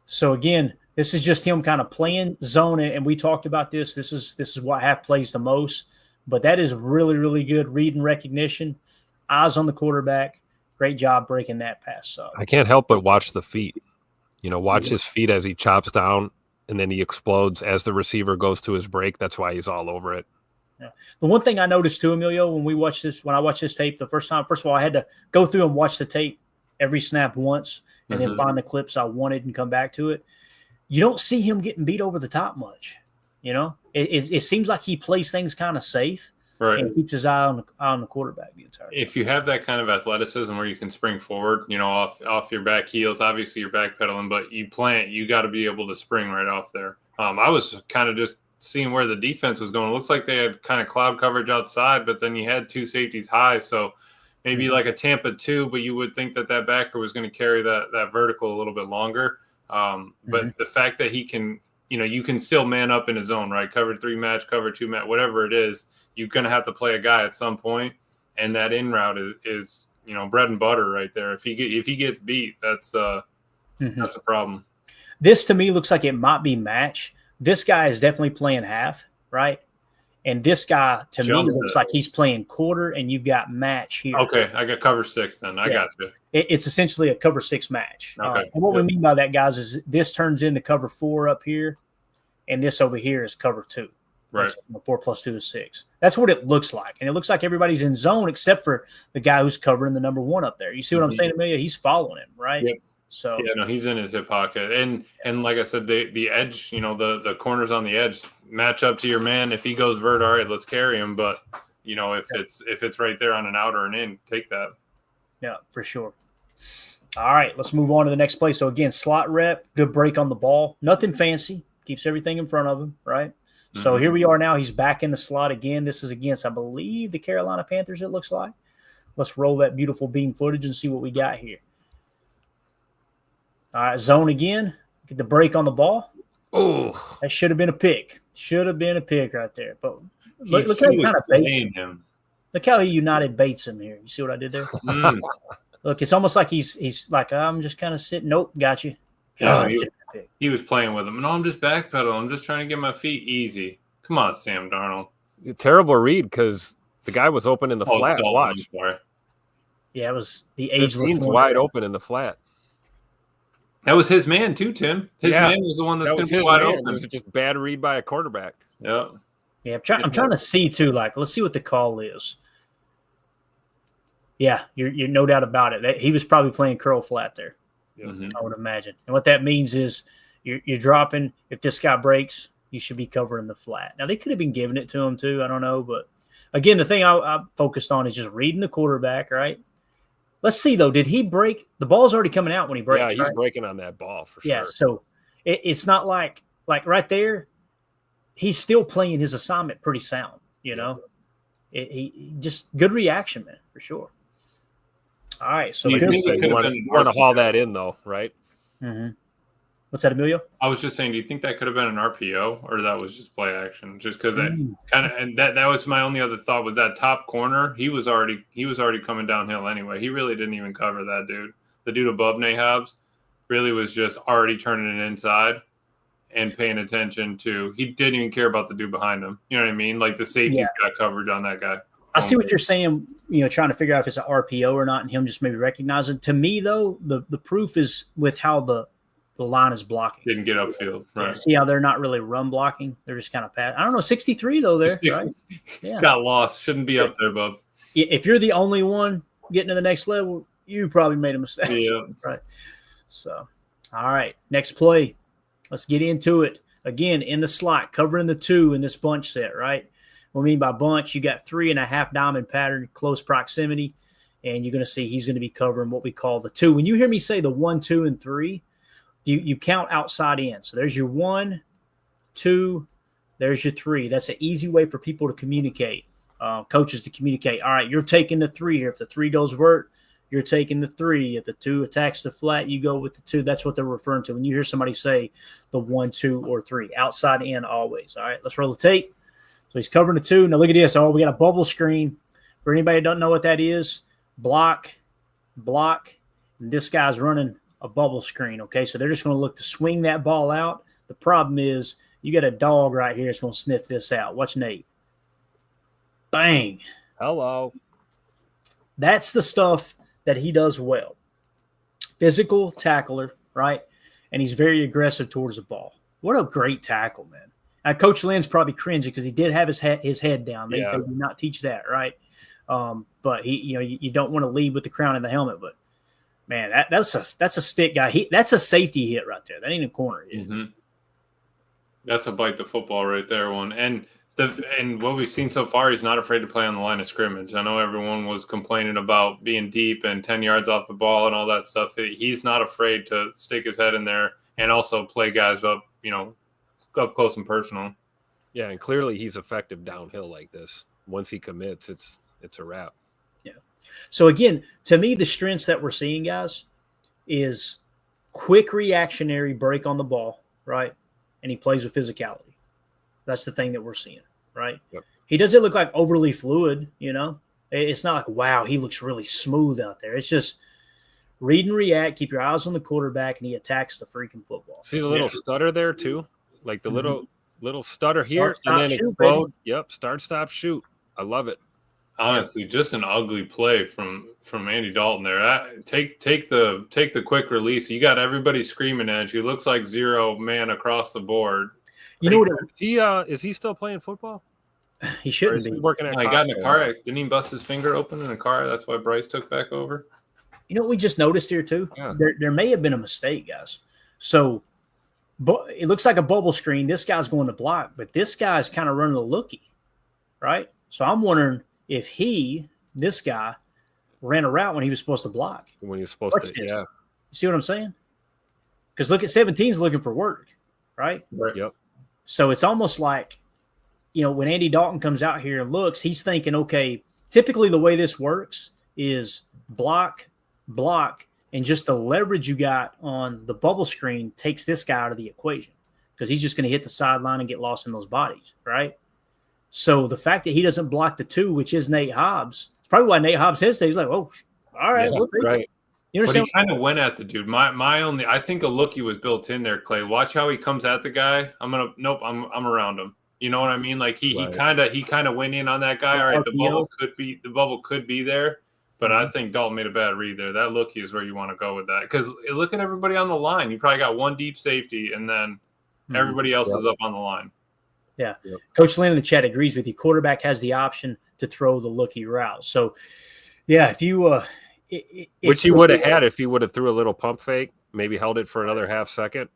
So again, this is just him kind of playing zone, and we talked about this. This is what half plays the most, but that is really, really good read and recognition. Eyes on the quarterback. Great job breaking that pass up. I can't help but watch the feet. Watch his feet as he chops down, and then he explodes as the receiver goes to his break. That's why he's all over it. Yeah. The one thing I noticed too, Emilio, when I watched this tape the first time, first of all, I had to go through and watch the tape every snap once and then find the clips I wanted and come back to it. You don't see him getting beat over the top much. It seems like he plays things kind of safe, right? And keeps his eye on the quarterback the entire time. If you have that kind of athleticism where you can spring forward, off your back heels, obviously you're backpedaling, but you got to be able to spring right off there. I was kind of just seeing where the defense was going. It looks like they had kind of cloud coverage outside, but then you had two safeties high. So maybe like a Tampa 2, but you would think that backer was going to carry that vertical a little bit longer. But the fact that he can, you can still man up in his zone, right? Cover 3 match, cover 2 match, whatever it is, you're going to have to play a guy at some point. And that in route is bread and butter right there. If he gets beat, that's a problem. This to me looks like it might be match. This guy is definitely playing half, right? And this guy, to me, looks like he's playing quarter, and you've got match here. Okay, I got cover 6 then. I got you. It's essentially a cover 6 match. Okay. And what we mean by that, guys, is this turns into cover 4 up here, and this over here is cover 2. Right. 4 plus 2 is 6. That's what it looks like. And it looks like everybody's in zone except for the guy who's covering the number 1 up there. You see what I'm saying, Amelia? He's following him, right? Yep. So yeah, no, he's in his hip pocket, and like I said, the edge, the corners on the edge match up to your man. If he goes vert, all right, let's carry him. But if it's right there on an out or an in, take that. Yeah, for sure. All right, let's move on to the next play. So again, slot rep, good break on the ball, nothing fancy, keeps everything in front of him, right? So here we are now. He's back in the slot again. This is against, I believe, the Carolina Panthers. It looks like. Let's roll that beautiful beam footage and see what we got here. All right, zone again. Get the break on the ball. Oh, that should have been a pick. Should have been a pick right there. But look how he kind of baits him. Look how he United baits him here. You see what I did there? Look, it's almost like he's like, I'm just kind of sitting. Nope, got you. God, he was playing with him. No, I'm just backpedaling. I'm just trying to get my feet easy. Come on, Sam Darnold. Terrible read because the guy was open in the flat. Watch. Yeah, it was the ageless. Wide open in the flat. That was his man too, Tim. His man was the one that's going to be wide open. It was just bad read by a quarterback. Yeah. Yeah, I'm trying to see too. Like, let's see what the call is. Yeah, you're no doubt about it. He was probably playing curl flat there. I would imagine. And what that means is you're dropping. If this guy breaks, you should be covering the flat. Now they could have been giving it to him too. I don't know, but again, the thing I focused on is just reading the quarterback, right? Let's see, though. Did he break? The ball's already coming out when he breaks. Yeah, he's breaking on that ball for sure. Yeah, so it's not like right there, he's still playing his assignment pretty sound, He just good reaction, man, for sure. All right. So You good. think it could have been You want to haul that in, though, right? Mm-hmm. What's that, Emilio? I was just saying, do you think that could have been an RPO or that was just play action? Just because that kind of, and that was my only other thought was that top corner. He was already coming downhill anyway. He really didn't even cover that dude. The dude above Nate Hobbs really was just already turning it inside and paying attention to. He didn't even care about the dude behind him. You know what I mean? Like the safety's got coverage on that guy. I see what you're saying, trying to figure out if it's an RPO or not, and him just maybe recognizing. To me, though, the proof is with how the line is blocking. Didn't get upfield, right? Yeah, see how they're not really run blocking; they're just kind of pass. I don't know, 63 though. There, right? Yeah, got lost. Shouldn't be up there, bub. If you're the only one getting to the next level, you probably made a mistake. Yeah, right. So, all right, next play. Let's get into it again in the slot, covering the 2 in this bunch set. Right. What I mean by bunch, you got 3.5 diamond pattern, close proximity, and you're going to see he's going to be covering what we call the 2. When you hear me say the 1, 2, and 3, you count outside in. So there's your 1, 2, there's your 3. That's an easy way for people to communicate, coaches to communicate. All right, you're taking the 3 here. If the 3 goes vert, you're taking the 3. If the 2 attacks the flat, you go with the 2. That's what they're referring to when you hear somebody say the 1, 2, or 3. Outside in always. All right, let's roll the tape. So he's covering the 2. Now look at this. Oh, we got a bubble screen. For anybody that doesn't know what that is, block, and this guy's running a bubble screen, okay? So they're just going to look to swing that ball out. The problem is you got a dog right here that's going to sniff this out. Watch Nate. Bang. Hello. That's the stuff that he does well. Physical tackler, right? And he's very aggressive towards the ball. What a great tackle, man. Now, Coach Lynn's probably cringing because he did have his head down. They do not teach that, right? But you don't want to lead with the crown and the helmet. But man, that's a stick guy. That's a safety hit right there. That ain't a corner hit. Mm-hmm. That's a bite the football right there, one. And what we've seen so far, he's not afraid to play on the line of scrimmage. I know everyone was complaining about being deep and 10 yards off the ball and all that stuff. He's not afraid to stick his head in there and also play guys up, up close and personal. Yeah, and clearly he's effective downhill like this. Once he commits, it's a wrap. Yeah. So again, to me, the strengths that we're seeing, guys, is quick reactionary break on the ball, right? And he plays with physicality. That's the thing that we're seeing, right? Yep. He doesn't look like overly fluid, It's not like, wow, he looks really smooth out there. It's just read and react, keep your eyes on the quarterback, and he attacks the freaking football. See the little stutter there too? Like the little stutter here, start, and then shoot, explode. baby. Yep, start, stop, shoot. I love it. Honestly, just an ugly play from Andy Dalton there. Take the quick release. You got everybody screaming at you. Looks like 0 man across the board. You know what? Is he still playing football? He shouldn't be working at. He got in a car accident. Didn't he bust his finger open in a car? That's why Bryce took back over. You know what we just noticed here too? Yeah. There may have been a mistake, guys. So, but it looks like a bubble screen. This guy's going to block, but this guy's kind of running a lookie, right? So I'm wondering if this guy, ran a route when he was supposed to block. When he was supposed to, yeah. You see what I'm saying? Because look at 17's looking for work, right? Yep. So it's almost like, when Andy Dalton comes out here and looks, he's thinking, okay, typically the way this works is block, and just the leverage you got on the bubble screen takes this guy out of the equation because he's just going to hit the sideline and get lost in those bodies, right? So the fact that he doesn't block the 2, which is Nate Hobbs, it's probably why Nate Hobbs hesitates. He's like, oh, all right. Yeah, right. You But understand? he kind of went at the dude. I think a lookie was built in there, Clay. Watch how he comes at the guy. I'm around him. You know what I mean? Like he kind of went in on that guy. All right, the bubble could be there, but I think Dalton made a bad read there. That lookie is where you want to go with that because look at everybody on the line. You probably got one deep safety, and then everybody else is up on the line. Yeah. Yep. Coach Lynn in the chat agrees with you. Quarterback has the option to throw the lookie route. So, yeah, if you which he would have had if he would have threw a little pump fake, maybe held it for another half second.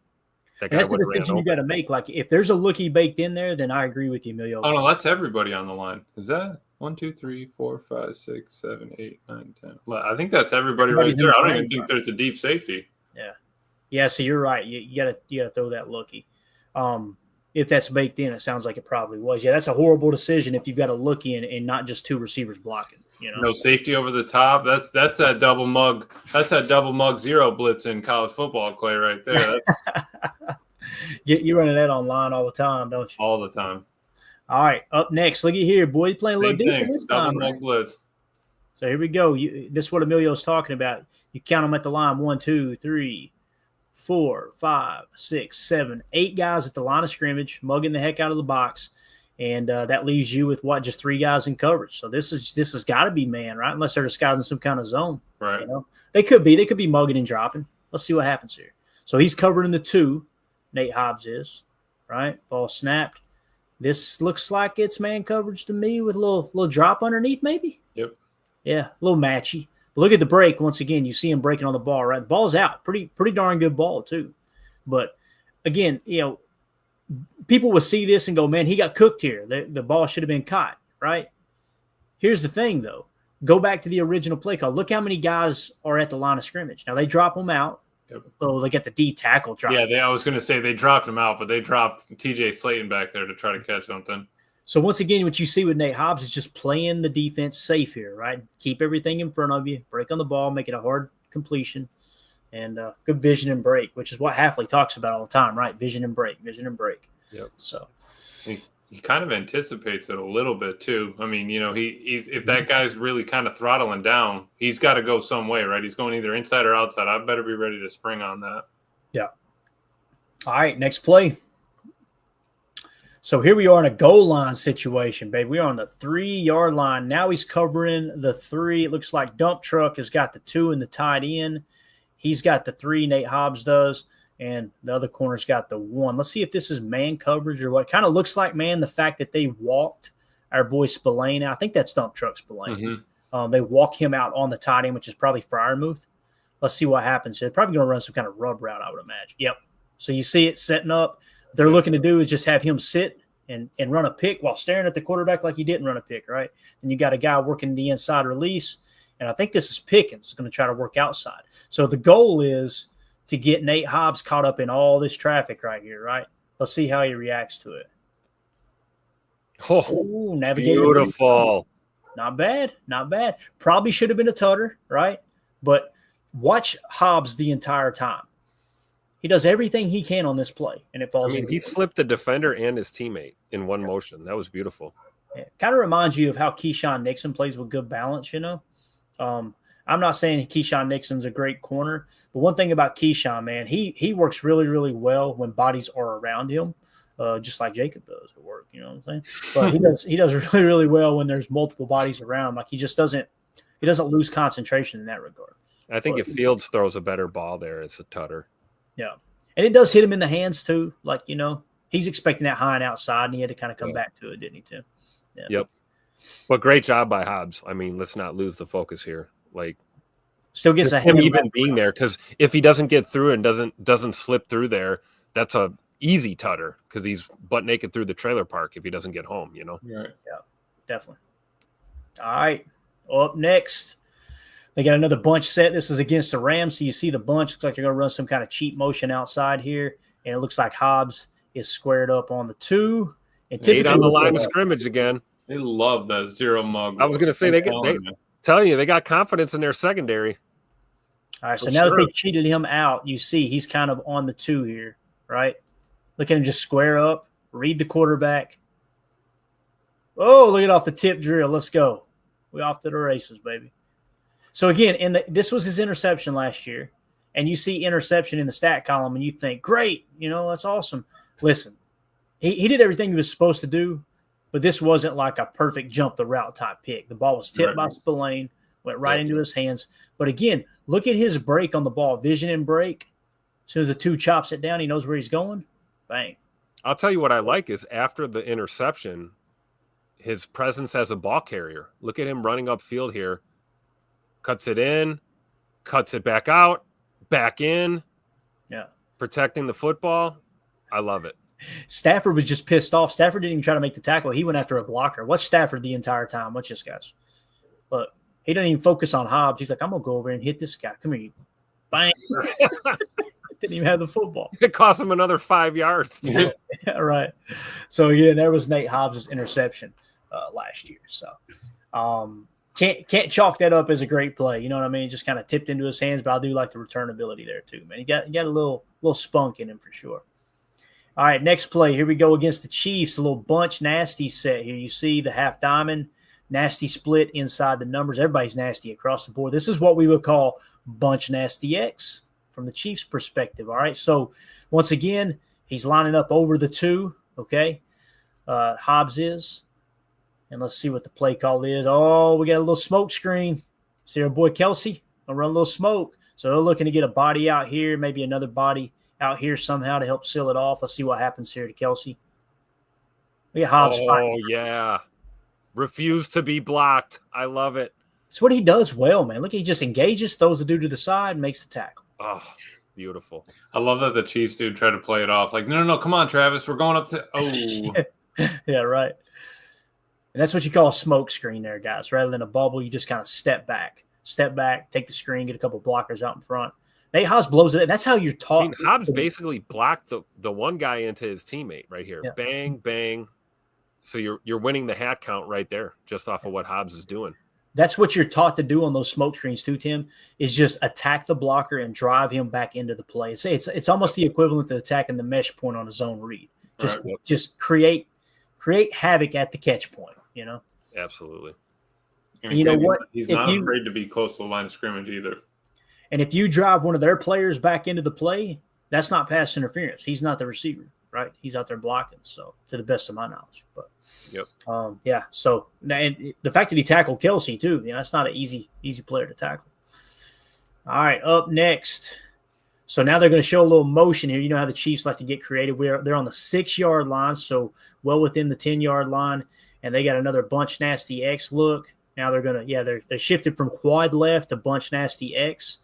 That's the decision you got to make. Like, if there's a lookie baked in there, then I agree with you, Emilio. Oh, no, that's everybody on the line. Is that 1, 2, 3, 4, 5, 6, 7, 8, 9, 10? I think that's everybody right there. I don't even think there's a deep safety. Yeah. Yeah, so you're right. You gotta throw that lookie. if that's baked in. It sounds like it probably was. Yeah, that's a horrible decision if you've got to look in and not just two receivers blocking. No safety over the top. That's that double mug. That's that double mug zero blitz in college football, Clay, right there. You running that online all the time, don't you? All the time. All right, up next. Look at here, boy. You're playing a little deeper this Double time. mug blitz. So here we go. This is what Emilio's talking about. You count them at the line: 1, 2, 3, 4, 5, 6, 7, 8 guys at the line of scrimmage, mugging the heck out of the box. And that leaves you with just 3 guys in coverage. So this has got to be man, right? Unless they're disguising some kind of zone. Right. They could be mugging and dropping. Let's see what happens here. So he's covering the 2. Nate Hobbs is, right? Ball snapped. This looks like it's man coverage to me with a little drop underneath, maybe. Yep. Yeah, a little matchy. But look at the break. Once again, you see him breaking on the ball, right? The ball's out. Pretty darn good ball too. But again, people will see this and go, man, he got cooked here. The ball should have been caught, right? Here's the thing, though. Go back to the original play call. Look how many guys are at the line of scrimmage. Now, they drop them out. Yep. Oh, they get the D tackle drop. Yeah, I was going to say they dropped him out, but they dropped TJ Slayton back there to try to catch something. So, once again, what you see with Nate Hobbs is just playing the defense safe here, right? Keep everything in front of you. Break on the ball. Make it a hard completion. And good vision and break, which is what Halfley talks about all the time, right? Vision and break. Yep. So he kind of anticipates it a little bit too. I mean, he's if that guy's really kind of throttling down, he's got to go some way, right? He's going either inside or outside. I better be ready to spring on that. Yeah. All right, next play. So here we are in a goal line situation, babe. We are on the 3-yard line. Now he's covering the 3. It looks like Dump Truck has got the 2 and the tight end. He's got the 3, Nate Hobbs does, and the other corner's got the 1. Let's see if this is man coverage or what. Kind of looks like man, the fact that they walked our boy Spillane out. I think that's Dump Truck Spillane. Mm-hmm. They walk him out on the tight end, which is probably Freiermuth. Let's see what happens here. They're probably going to run some kind of rub route, I would imagine. Yep. So you see it setting up. What they're looking to do is just have him sit and run a pick while staring at the quarterback like he didn't run a pick, right? And you got a guy working the inside release. And I think this is Pickens going to try to work outside. So the goal is to get Nate Hobbs caught up in all this traffic right here, right? Let's see how he reacts to it. Oh, navigator. Beautiful. Not bad. Probably should have been a tutter, right? But watch Hobbs the entire time. He does everything he can on this play, and it falls in. He slipped the defender and his teammate in one motion. That was beautiful. Yeah. Kind of reminds you of how Keyshawn Nixon plays with good balance, I'm not saying Keyshawn Nixon's a great corner, but one thing about Keyshawn, man, he works really, really well when bodies are around him, just like Jacob does at work. You know what I'm saying? But he does really, really well when there's multiple bodies around. Like he doesn't lose concentration in that regard. I think if Fields throws a better ball there, it's a tutter. Yeah, and it does hit him in the hands too. Like he's expecting that high and outside, and he had to kind of come back to it, didn't he? Too. Yeah. Yep. But great job by Hobbs. I mean, let's not lose the focus here. Like, still gets him even being there, because if he doesn't get through and doesn't slip through there, that's a easy tutter because he's butt naked through the trailer park if he doesn't get home. Right. Yeah, definitely. All right. Up next, they got another bunch set. This is against the Rams. So you see the bunch. Looks like they're going to run some kind of cheat motion outside here, and it looks like Hobbs is squared up on the 2. And Nate on the line of scrimmage again. They love that zero mug. I was going to say they tell you they got confidence in their secondary. All right, so now that they cheated him out, you see he's kind of on the 2 here, right? Look at him just square up, read the quarterback. Oh, look at off the tip drill. Let's go. We off to the races, baby. So again, this was his interception last year, and you see interception in the stat column, and you think, great, that's awesome. Listen, he did everything he was supposed to do, but this wasn't like a perfect jump the route type pick. The ball was tipped by Spillane, went right into his hands. But again, look at his break on the ball, vision and break. As soon as the 2 chops it down, he knows where he's going. Bang. I'll tell you what I like is after the interception, his presence as a ball carrier. Look at him running upfield here. Cuts it in, cuts it back out, back in. Yeah. Protecting the football. I love it. Stafford was just pissed off. Stafford didn't even try to make the tackle. He went after a blocker. Watch Stafford the entire time. Watch this, guys. Look, he doesn't even focus on Hobbs. He's like, I'm going to go over and hit this guy. Come here, you. Bang. Didn't even have the football. It cost him another 5 yards. Yeah, right. So yeah, there was Nate Hobbs' interception last year. So can't chalk that up as a great play. You know what I mean? Just kind of tipped into his hands, but I do like the return ability there too, man. He got a little spunk in him for sure. All right, next play. Here we go against the Chiefs. A little bunch nasty set here. You see the half diamond, nasty split inside the numbers. Everybody's nasty across the board. This is what we would call bunch nasty X from the Chiefs' perspective. All right, so once again, he's lining up over the 2. Okay, Hobbs is. And let's see what the play call is. Oh, we got a little smoke screen. See our boy Kelsey? I'll run a little smoke. So they're looking to get a body out here, maybe another body out here somehow to help seal it off. Let's see what happens here to Kelsey. We got Hobbs fighting. Oh, yeah. Refuse to be blocked. I love it. It's what he does well, man. Look, he just engages, throws the dude to the side, and makes the tackle. Oh, beautiful. I love that the Chiefs dude tried to play it off. Like, no, come on, Travis. We're going up to – oh. Yeah, right. And that's what you call a smoke screen there, guys. Rather than a bubble, you just kind of step back, take the screen, get a couple blockers out in front. Nate Hobbs blows it. And that's how you're taught. I mean, Hobbs basically blocked the one guy into his teammate right here. Yeah. Bang, bang. So you're winning the hat count right there just off of what Hobbs is doing. That's what you're taught to do on those smoke screens too, Tim, is just attack the blocker and drive him back into the play. It's almost the equivalent to attacking the mesh point on a zone read. Just create havoc at the catch point, you know? Absolutely. And you know what? He's not afraid to be close to the line of scrimmage either. And if you drive one of their players back into the play, that's not pass interference. He's not the receiver, right? He's out there blocking. So, to the best of my knowledge, but yeah. So, and the fact that he tackled Kelsey too, you know, that's not an easy player to tackle. All right, up next. So now they're going to show a little motion here. You know how the Chiefs like to get creative. They're on the 6-yard line, so well within the 10-yard line, and they got another bunch nasty X look. Now they're going to they're shifted from quad left to bunch nasty X.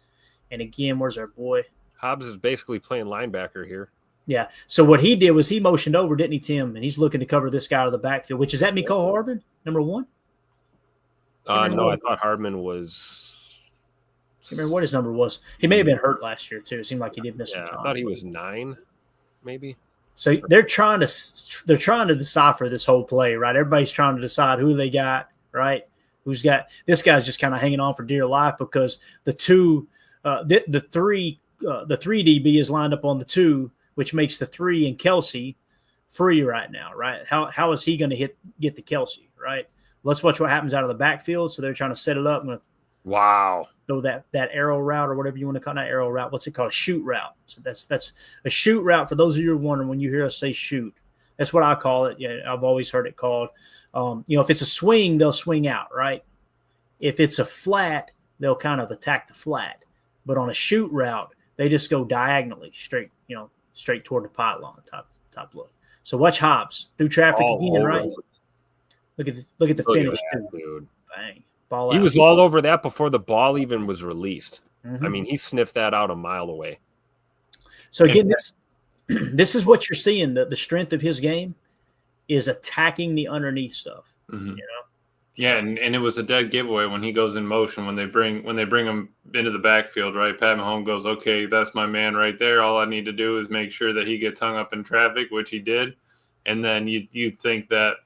And again, where's our boy? Hobbs is basically playing linebacker here. Yeah. So what he did was he motioned over, didn't he, Tim? And he's looking to cover this guy out of the backfield, which is that Mecole Hardman, number 1? No, I thought Hardman was. I can't remember what his number was. He may have been hurt last year too. It seemed like he did miss some time. I thought he was 9, maybe. So they're trying to decipher this whole play, right? Everybody's trying to decide who they got, right? Who's got this guy's just kind of hanging on for dear life because the 3 DB is lined up on the 2, which makes the 3 and Kelsey free right now, right? How is he going to get to Kelsey, right? Let's watch what happens out of the backfield. So they're trying to set it up. Wow. So that arrow route or whatever you want to call that arrow route, what's it called? A shoot route. So that's a shoot route. For those of you who are wondering, when you hear us say shoot, that's what I call it. Yeah, I've always heard it called. If it's a swing, they'll swing out, right? If it's a flat, they'll kind of attack the flat. But on a shoot route, they just go diagonally straight toward the pylon top look. So watch Hobbs through traffic again, right? Look at the finish, dude. Bang. Ball he out. was all over that before the ball even was released. Mm-hmm. I mean, he sniffed that out a mile away. So again, this is what you're seeing. The strength of his game is attacking the underneath stuff. Mm-hmm. You know? Yeah, and it was a dead giveaway when he goes in motion when they bring him into the backfield, right? Pat Mahomes goes, okay, that's my man right there. All I need to do is make sure that he gets hung up in traffic, which he did. And then you think that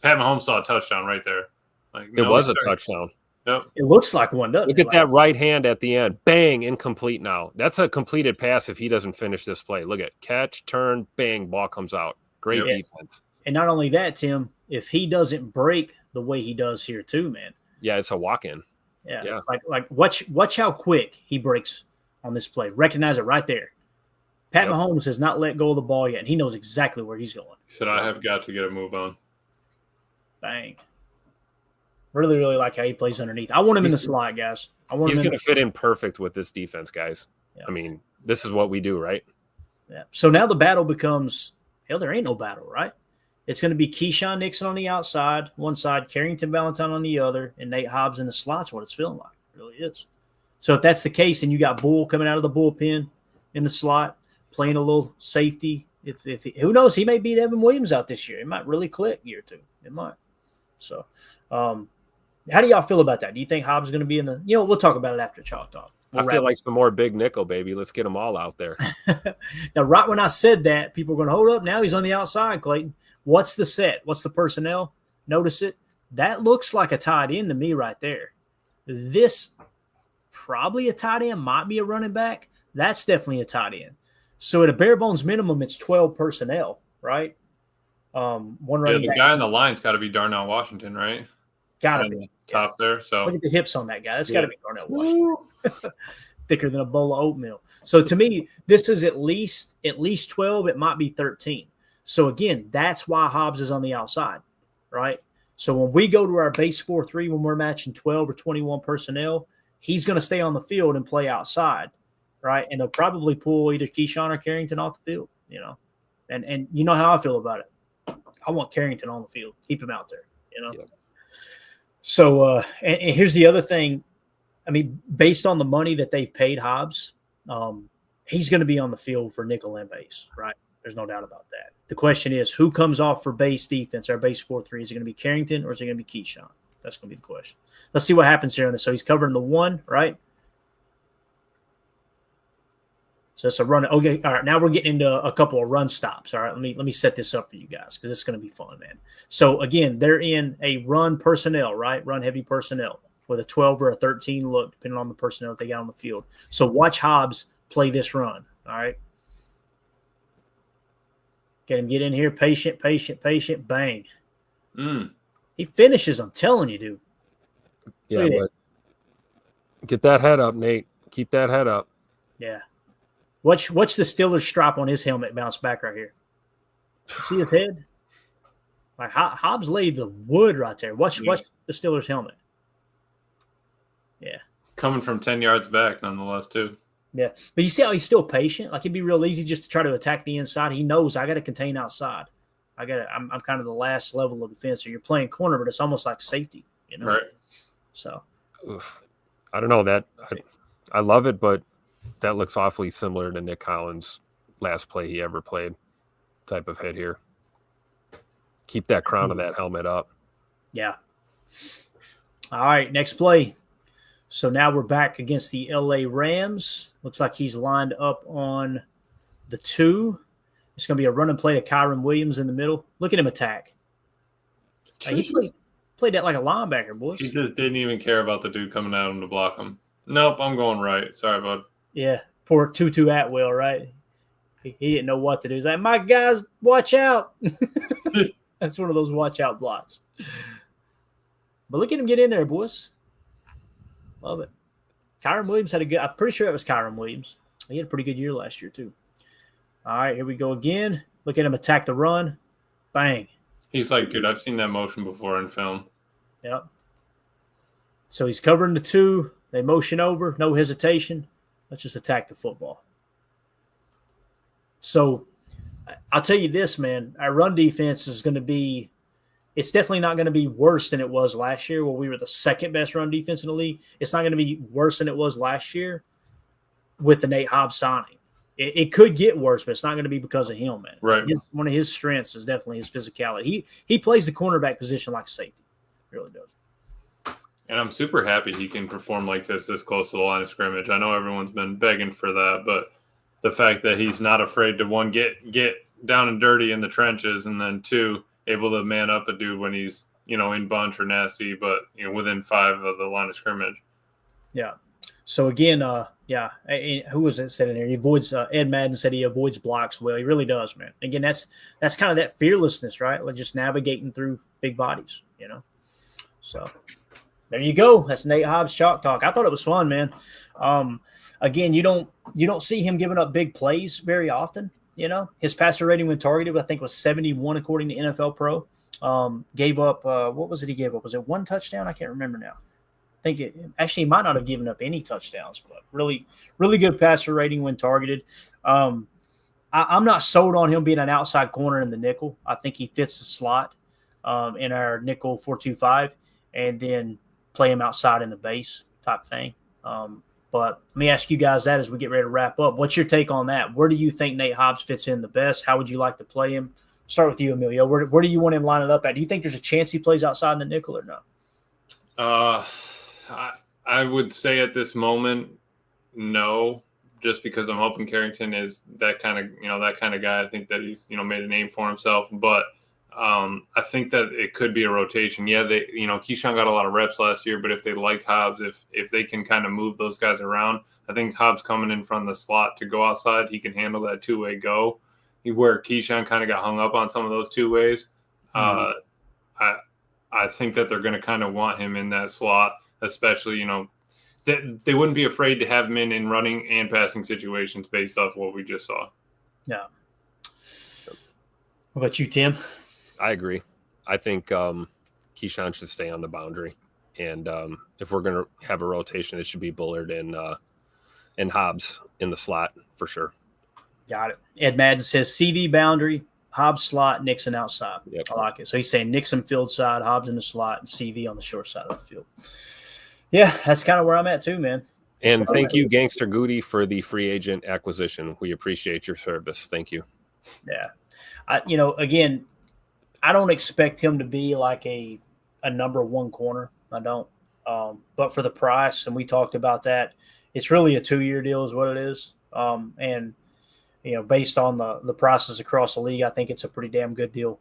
Pat Mahomes saw a touchdown right there. It was a touchdown. Yep. It looks like one, doesn't it? Look at that right hand at the end. Bang, incomplete now. That's a completed pass if he doesn't finish this play. Look at catch, turn, bang, ball comes out. Great defense. And not only that, Tim, if he doesn't break the way he does here too, man. Yeah, it's a walk-in. Yeah. Like watch how quick he breaks on this play. Recognize it right there. Pat Mahomes has not let go of the ball yet, and he knows exactly where he's going. He said, I have got to get a move on. Bang. Really, really like how he plays underneath. I want him in the slot, guys. He's going to fit in perfect with this defense, guys. Yeah. I mean, this is what we do, right? Yeah. So now the battle becomes, there ain't no battle, right? It's going to be Keyshawn Nixon on the outside, one side, Carrington Valentine on the other, and Nate Hobbs in the slot's what it's feeling like. It really is. So if that's the case, then you got Bull coming out of the bullpen in the slot, playing a little safety. If who knows, he may beat Evan Williams out this year. It might really click year 2. It might. So, how do y'all feel about that? Do you think Hobbs is going to be in the – we'll talk about it after Chalk Talk. I feel like some more big nickel, baby. Let's get them all out there. Now, right when I said that, people are going to hold up. Now he's on the outside, Clayton. What's the set? What's the personnel? Notice it. That looks like a tight end to me right there. This probably a tight end, might be a running back. That's definitely a tight end. So at a bare bones minimum, it's 12 personnel, right? One running back. The guy on the line's got to be Darnell Washington, right? Got to be. Top there. So look at the hips on that guy. That's got to be Darnell Washington. Thicker than a bowl of oatmeal. So to me, this is at least 12. It might be 13. So again, that's why Hobbs is on the outside, right? So when we go to our base 4-3, when we're matching 12 or 21 personnel, he's going to stay on the field and play outside, right? And they'll probably pull either Keyshawn or Carrington off the field, you know. And you know how I feel about it. I want Carrington on the field. Keep him out there, you know. Yeah. So and here's the other thing. I mean, based on the money that they've paid Hobbs, he's going to be on the field for nickel and base, right? There's no doubt about that. The question is, who comes off for base defense, our base 4-3? Is it going to be Carrington or is it going to be Keyshawn? That's going to be the question. Let's see what happens here on this. So he's covering the 1, right? So it's a run. Okay, all right. Now we're getting into a couple of run stops. All right, let me set this up for you guys because it's going to be fun, man. So again, they're in a run personnel, right? Run heavy personnel with a 12 or a 13 look, depending on the personnel that they got on the field. So watch Hobbs play this run. All right. Get him get in here. Patient. Bang. He finishes. I'm telling you, dude. Yeah, but get that head up, Nate. Keep that head up. Yeah. Watch the Steelers strap on his helmet bounce back right here. See his head? Like Hobbs laid the wood right there. Watch the Steelers helmet. Yeah. Coming from 10 yards back, nonetheless, too. Yeah. But you see how he's still patient? Like, it'd be real easy just to try to attack the inside. He knows I got to contain outside. I'm kind of the last level of defense. So you're playing corner, but it's almost like safety, you know? Right. So. Oof. I don't know that. I love it, but that looks awfully similar to Nick Collins' last play he ever played type of hit here. Keep that crown of that helmet up. Yeah. All right, next play. So now we're back against the LA Rams. Looks like he's lined up on the 2. It's going to be a running play to Kyron Williams in the middle. Look at him attack. He played that like a linebacker, boys. He just didn't even care about the dude coming at him to block him. Nope, I'm going right. Sorry, bud. Yeah, poor Tutu Atwell, right? He didn't know what to do. He's like, my guys, watch out. That's one of those watch out blocks. But look at him get in there, boys. Love it. Kyron Williams had a good – I'm pretty sure it was Kyron Williams. He had a pretty good year last year too. All right, here we go again. Look at him attack the run. Bang. He's like, dude, I've seen that motion before in film. Yep. So he's covering the 2. They motion over, no hesitation. Let's just attack the football. So I'll tell you this, man. Our run defense is going to be – it's definitely not going to be worse than it was last year where we were the second best run defense in the league. It's not going to be worse than it was last year with the Nate Hobbs signing. It could get worse, but it's not going to be because of him, man. Right. One of his strengths is definitely his physicality. He plays the cornerback position like safety. Really does. And I'm super happy he can perform like this close to the line of scrimmage. I know everyone's been begging for that, but the fact that he's not afraid to, 1, get down and dirty in the trenches, and then 2, able to man up a dude when he's, in bunch or nasty, but, within 5 of the line of scrimmage. Yeah. So, again, who was it said in there? He avoids Ed Madden said he avoids blocks well. He really does, man. Again, that's kind of that fearlessness, right? Like just navigating through big bodies, So there you go. That's Nate Hobbs Chalk Talk. I thought it was fun, man. Again, you don't see him giving up big plays very often. His passer rating when targeted, I think, was 71 according to NFL Pro. Gave up what was it he gave up? Was it 1 touchdown? I can't remember now. I think he might not have given up any touchdowns, but really, really good passer rating when targeted. I'm not sold on him being an outside corner in the nickel. I think he fits the slot in our nickel 4-2-5, and then play him outside in the base type thing. But let me ask you guys that as we get ready to wrap up. What's your take on that? Where do you think Nate Hobbs fits in the best? How would you like to play him? Start with you, Emilio. Where do you want him lining up at? Do you think there's a chance he plays outside in the nickel or no? I would say at this moment, no, just because I'm hoping Carrington is that kind of guy. I think that he's made a name for himself, but I think that it could be a rotation. Yeah, Keyshawn got a lot of reps last year, but if they like Hobbs, if they can kind of move those guys around, I think Hobbs coming in from the slot to go outside, he can handle that two-way go. Where Keyshawn kind of got hung up on some of those two ways. I think that they're going to kind of want him in that slot, especially, that they wouldn't be afraid to have him in running and passing situations based off what we just saw. Yeah. What about you, Tim? I agree. I think Keyshawn should stay on the boundary. And if we're going to have a rotation, it should be Bullard and Hobbs in the slot for sure. Got it. Ed Madden says CV boundary, Hobbs slot, Nixon outside. Yep. I like it. So he's saying Nixon field side, Hobbs in the slot, and CV on the short side of the field. Yeah, that's kind of where I'm at too, man. And thank you, Gangster Goody, for the free agent acquisition. We appreciate your service. Thank you. Yeah. Again, I don't expect him to be like a number one corner. I don't. But for the price, and we talked about that, it's really a 2-year deal is what it is. And based on the prices across the league, I think it's a pretty damn good deal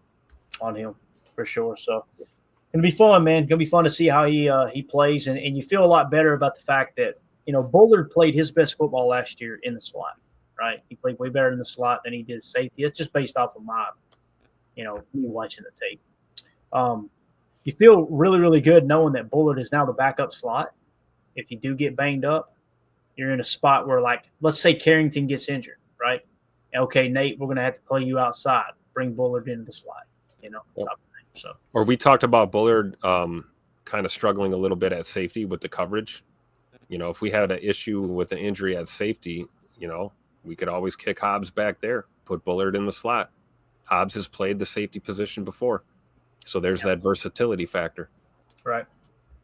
on him for sure. So it's going to be fun, man. It's going to be fun to see how he plays. And you feel a lot better about the fact that, Bullard played his best football last year in the slot, right? He played way better in the slot than he did safety. It's just based off of my, me watching the tape. You feel really, really good knowing that Bullard is now the backup slot. If you do get banged up, you're in a spot where, like, let's say Carrington gets injured, right? Okay, Nate, we're going to have to play you outside. Bring Bullard into the slot, So, or we talked about Bullard kind of struggling a little bit at safety with the coverage. If we had an issue with an injury at safety, we could always kick Hobbs back there, put Bullard in the slot. Hobbs has played the safety position before. So there's that versatility factor. Right.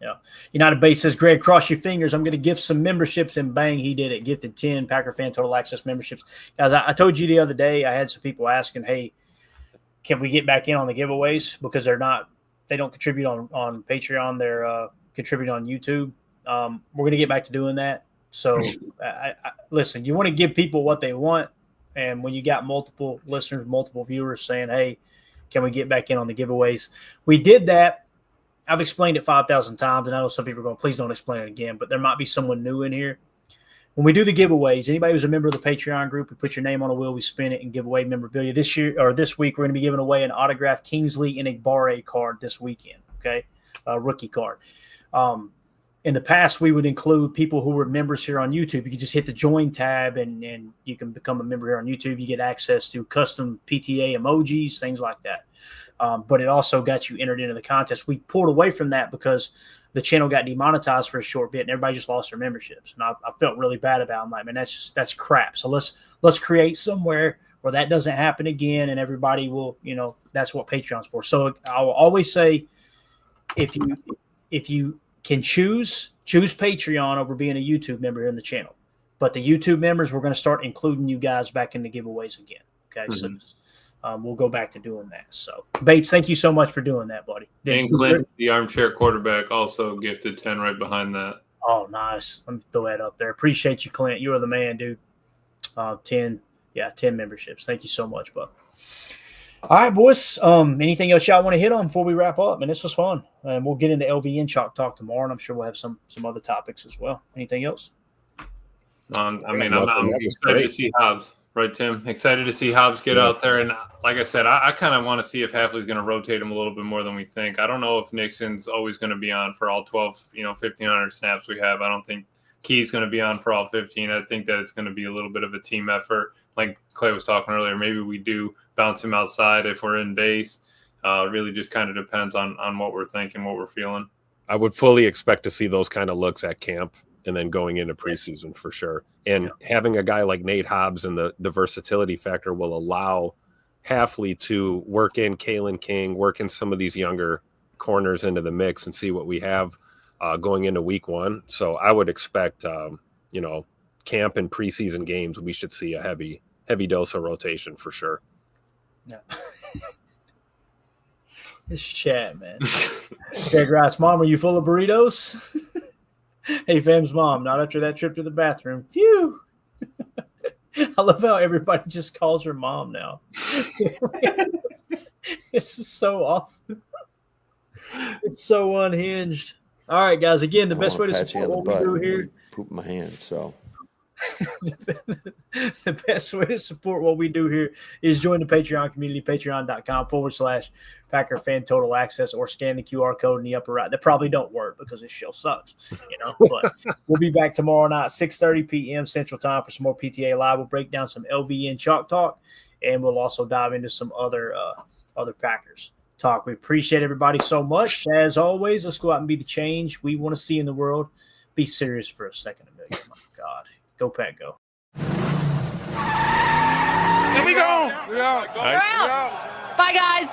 Yeah. United Base says, Greg, cross your fingers. I'm going to gift some memberships, and bang, he did it. Gifted 10 Packer Fan Total Access memberships. Guys, I told you the other day, I had some people asking, hey, can we get back in on the giveaways? Because they don't contribute on Patreon. They're contributing on YouTube. We're going to get back to doing that. So listen, you want to give people what they want. And when you got multiple listeners, multiple viewers saying, hey, can we get back in on the giveaways? We did that. I've explained it 5,000 times, and I know some people are going, please don't explain it again, but there might be someone new in here. When we do the giveaways, anybody who's a member of the Patreon group, we put your name on a wheel, we spin it, and give away memorabilia. This week, we're going to be giving away an autographed Kingsley Enagbare card this weekend, okay? A rookie card. In the past, we would include people who were members here on YouTube. You can just hit the join tab, and you can become a member here on YouTube. You get access to custom PTA emojis, things like that. But it also got you entered into the contest. We pulled away from that because the channel got demonetized for a short bit, and everybody just lost their memberships. And I felt really bad about it. I'm like, man, that's crap. So let's create somewhere where that doesn't happen again, and everybody will, that's what Patreon's for. So I will always say, if you can choose Patreon over being a YouTube member here in the channel. But the YouTube members, we're going to start including you guys back in the giveaways again. Okay, So we'll go back to doing that. So, Bates, thank you so much for doing that, buddy. And Clint, the armchair quarterback, also gifted 10 right behind that. Oh, nice. Let me throw that up there. Appreciate you, Clint. You are the man, dude. 10 memberships. Thank you so much, bud. All right, boys. Anything else y'all want to hit on before we wrap up? And this was fun. And we'll get into LVN Chalk Talk tomorrow, and I'm sure we'll have some other topics as well. Anything else? I'm excited to see Hobbs. Right, Tim? Excited to see Hobbs get out there. And like I said, I kind of want to see if Hafley's going to rotate him a little bit more than we think. I don't know if Nixon's always going to be on for all 12, 1,500 snaps we have. I don't think Key's going to be on for all 15. I think that it's going to be a little bit of a team effort. Like Clay was talking earlier, maybe we do bounce him outside if we're in base. Really just kind of depends on what we're thinking, what we're feeling. I would fully expect to see those kind of looks at camp and then going into preseason for sure. And having a guy like Nate Hobbs and the versatility factor will allow Hafley to work in Kalen King, work in some of these younger corners into the mix and see what we have going into week 1. So I would expect, camp and preseason games, we should see a heavy dose of rotation for sure. Yeah. This chat, man. Greg Rice, Mom, are you full of burritos? Hey, fam's mom, not after that trip to the bathroom. Phew. I love how everybody just calls her mom now. This is so awful. It's so unhinged. All right, guys. Again, the best way to support what we do here. Poop my hands, so. The best way to support what we do here is join the Patreon community, patreon.com/Packer Fan Total Access, or scan the QR code in the upper right. That probably don't work because this show sucks, but we'll be back tomorrow night, 6:30 p.m. Central Time for some more PTA Live. We'll break down some LVN Chalk Talk, and we'll also dive into some other Packers talk. We appreciate everybody so much. As always, let's go out and be the change we want to see in the world. Be serious for a second. Oh, my God. Go, Pack, go. Here we go. Bye, guys.